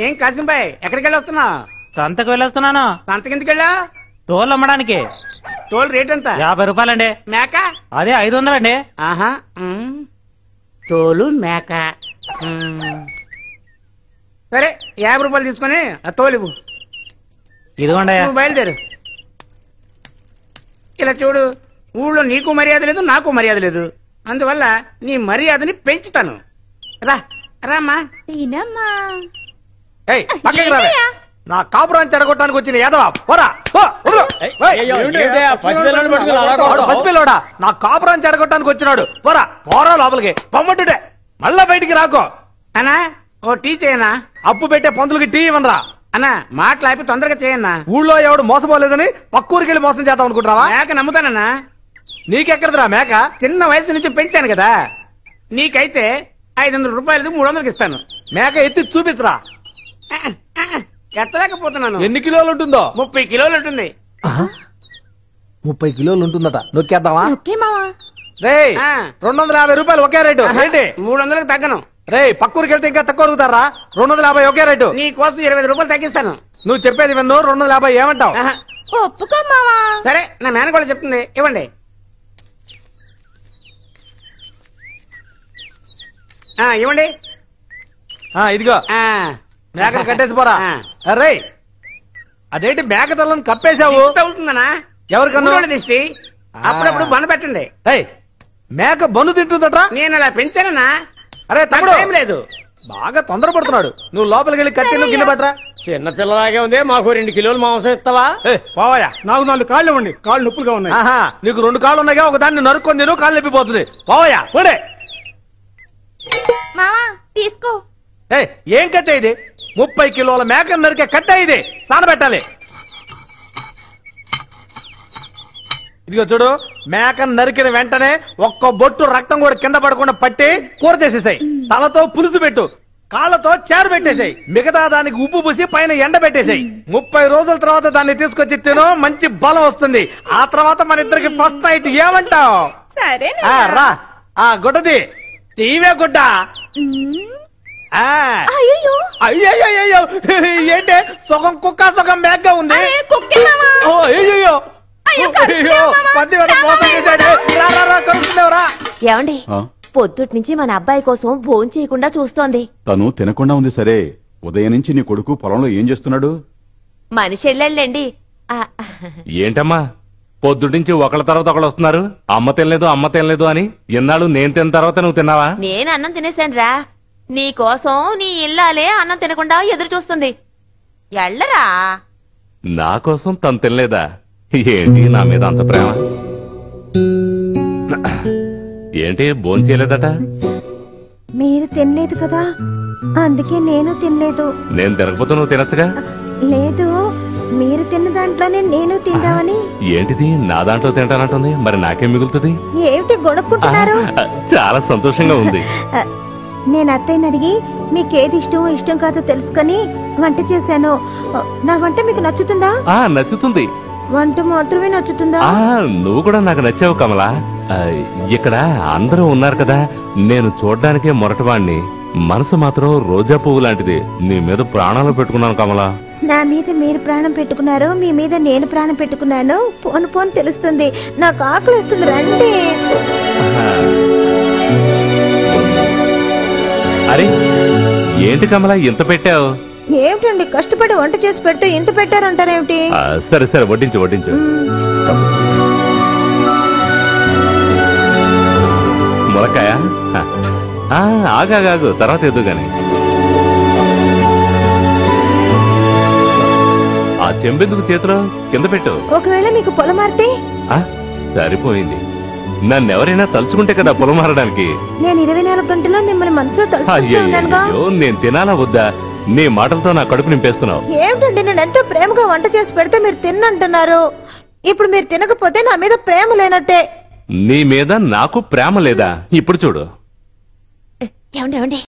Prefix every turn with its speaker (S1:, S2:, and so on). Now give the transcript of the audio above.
S1: ఏం కాసింబాయ్ ఎక్కడికి వెళ్ళి వస్తున్నావు?
S2: సంతకు వెళ్ళొస్తున్నాను.
S1: సంతకి ఎందుకు వెళ్ళా?
S2: తోలు అమ్మడానికి.
S1: తోలు రేట్ ఎంత?
S2: 50 రూపాయలండి.
S1: మేక
S2: అదే 500 అండి.
S1: ఆహా తోలు మేక సరే 50 రూపాయలు తీసుకొని ఆ తోలు
S2: ఇదిగోండి.
S1: బయలుదేరు. ఇలా చూడు, ఊళ్ళో నీకు మర్యాద లేదు, నాకు మర్యాద లేదు. అందువల్ల నీ మర్యాదని పెంచుతాను. రా రామ్మా.
S3: నా కాపురాన్ని చెడగొట్టడానికి వచ్చిన యాదవా పోరా. పసిపిల్లోడా నా కాపురాన్ని చెడగొట్టడానికి వచ్చినాడు. పోరా పోరా లోపలికి పొమ్మంటుంటే మళ్ళా బయటికి రాకో.
S1: అన్నా ఓ టీ చేయనా?
S3: అప్పు పెట్టే పందులకి టీ ఇవ్వనరా
S1: అన్నా. మాట్లాపి తొందరగా చేయన్నా.
S3: ఊళ్ళో ఎవడు మోసపోలేదని పక్కూరికి వెళ్ళి మోసం చేద్దాం అనుకుంటున్నావా?
S1: మేక నమ్ముతానన్నా.
S3: నీకెక్కడదిరా మేక?
S1: చిన్న వయసు నుంచి పెంచాను కదా. నీకైతే 500 రూపాయలు 300కి ఇస్తాను.
S3: మేక ఎత్తి చూపిస్తురా.
S1: ఎత్తలేకపోతున్నాను.
S3: ఎన్ని కిలోలు ఉంటుందో?
S1: 30 కిలోలు ఉంటుంది.
S3: 30 కిలోలు ఉంటుందట. నొక్కేద్దామా? రే
S1: ఆ.
S3: 250 రూపాయలు ఒకే రేటు. ఏంటి
S1: 300కి తగ్గను.
S3: రే పక్కూరికి వెళ్తే ఇంకా తక్కువ అడుగుతారా? 250 ఒకే రేటు.
S1: నీ కోసం 25 రూపాయలు తగ్గిస్తాను.
S3: నువ్వు చెప్పేది విన్ను. 250 ఏమంటావు?
S4: ఒప్పుకోమావా.
S1: సరే నా మేనకోడ చెప్తుంది, ఇవ్వండి. ఇవ్వండి.
S3: ఇదిగో మేకను కట్టేసి పోరా. రే అదేంటి మేక తల్లని కప్పేశావు?
S1: ఉంటుందనా?
S3: ఎవరికన్నా
S1: దిష్టి. అప్పుడప్పుడు బన పెట్టండి.
S3: మేక బను తింటుందట.
S1: నేను అలా పెంచానన్నా.
S3: అరే తమ్ముడు
S1: ఏం లేదు,
S3: బాగా తొందరపడుతున్నాడు. నువ్వు లోపలికి వెళ్ళి కట్టెలు గిన్నె పట్టరా.
S1: చిన్న పిల్లలాగే ఉంది. మాకు 2 కిలోలు మాంసం ఇస్తావా?
S3: పోవాయా.
S5: నాకు 4 కాళ్ళు ఇవ్వండి, కాళ్ళు నొప్పులుగా ఉన్నాయి.
S3: నీకు 2 కాళ్ళు ఉన్నాయిగా, ఒక దాన్ని నరుక్కొని తిను, కాళ్ళు నొప్పిపోతుంది. పోవాయా పోడే.
S4: మావా తీసుకో.
S3: ఏం కట్టే ఇది? 30 కిలోల మేకను నరికే కట్టే ఇది. సానబెట్టాలి. ఇదిగో చూడు, మేకను నరికిన వెంటనే ఒక్క బొట్టు రక్తం కూడా కింద పడకుండా పట్టి కూర చేసేసాయి. తలతో పులుసు పెట్టు, కాళ్లతో చారు పెట్టేసాయి, మిగతా దానికి ఉప్పు పూసి పైన ఎండ పెట్టేసాయి. 30 రోజుల తర్వాత దాన్ని తీసుకొచ్చి తిను, మంచి బలం వస్తుంది. ఆ తర్వాత మన ఇద్దరికి ఫస్ట్ నైట్. ఏమంటావు?
S4: సరే
S3: రా. గుడ్డది తీవే గుడ్డ. అయ్యో ఏంటి సగం కుక్క సగం మేకగా ఉంది? అయ్యో
S4: ఏమండి, పొద్దుటి నుంచి మన అబ్బాయి కోసం భోజనం చేయకుండా చూస్తోంది.
S6: తను తినకుండా ఉంది. సరే, ఉదయం నుంచి నీ కొడుకు పొలంలో ఏం చేస్తున్నాడు?
S4: మనిషి వెళ్ళండి.
S7: ఏంటమ్మా పొద్దుటించి ఒకళ్ళ తర్వాత ఒకళ్ళు వస్తున్నారు? అమ్మ తినలేదు అని. ఎన్నాళ్ళు నేను తిన్న తర్వాత నువ్వు తిన్నావా?
S4: నేను అన్నం తినేశానురా. నీ కోసం నీ ఇల్లాలే అన్నం తినకుండా ఎదురు చూస్తుంది. ఎళ్ళరా.
S7: నా కోసం తను తినలేదా? ఏంటి నా మీద అంత ప్రేమ? ఏంటి భోజనం చేయలేదట?
S8: మీరు తినలేదు కదా, అందుకే నేను తినలేదు.
S7: నేను తినకపోతే నువ్వు తినచ్చుగా?
S8: లేదు, మీరు తిన్న దాంట్లోనే నేను తిందామని.
S7: ఏంటిది నా దాంట్లో తింటానంటుంది? మరి నాకేం మిగులుతుంది?
S8: ఏమిటి గొడక్కుంటున్నారు?
S7: చాలా సంతోషంగా ఉంది.
S8: నేను అత్తయ్యని అడిగి మీకేది ఇష్టం కాదో తెలుసుకొని వంట చేశాను. నా వంట మీకు నచ్చుతుందా?
S7: నచ్చుతుంది.
S8: వంట మాత్రమే నచ్చుతుందా?
S7: నువ్వు కూడా నాకు నచ్చావు కమలా. ఇక్కడ అందరూ ఉన్నారు కదా, నేను చూడ్డానికే మొరటవాణ్ణి, మనసు మాత్రం రోజా పువ్వు లాంటిది. నీ మీద ప్రాణాలు పెట్టుకున్నాను కమలా.
S8: నా మీద మీరు ప్రాణం పెట్టుకున్నారు, మీ మీద నేను ప్రాణం పెట్టుకున్నాను. పోను తెలుస్తుంది. నాకు ఆకలి వస్తుంది, రండి.
S7: అరే ఏంటి కమలా ఇంత పెట్టావు?
S8: ఏమిటండి కష్టపడి వంట చేసి పెడితే ఇంత పెట్టారంటారేమిటి?
S7: సరే వడ్డించు. ములకాయ ఆగాగు, తర్వాత ఎదుగాని. ఆ చెంబెందుకు చేతిలో కింద పెట్టు.
S8: ఒకవేళ మీకు పొలం మారితే?
S7: సరిపోయింది. నన్నెవరైనా తలుచుకుంటే కదా పొలం మారడానికి.
S8: నేను 24 గంటల్లో మిమ్మల్ని మనసులో తలుచుకుంటున్నానుగా.
S7: నేను తినాలా వద్దా? నీ మాటలతో నా కడుపు నింపేస్తున్నావు.
S8: ఏమిటండి, నేను ఎంతో ప్రేమగా వంట చేసి పెడితే మీరు తిన్నంటున్నారు. ఇప్పుడు మీరు తినకపోతే నా మీద ప్రేమ లేనట్టే.
S7: నీ మీద నాకు ప్రేమ లేదా? ఇప్పుడు చూడు.
S4: ఏమండి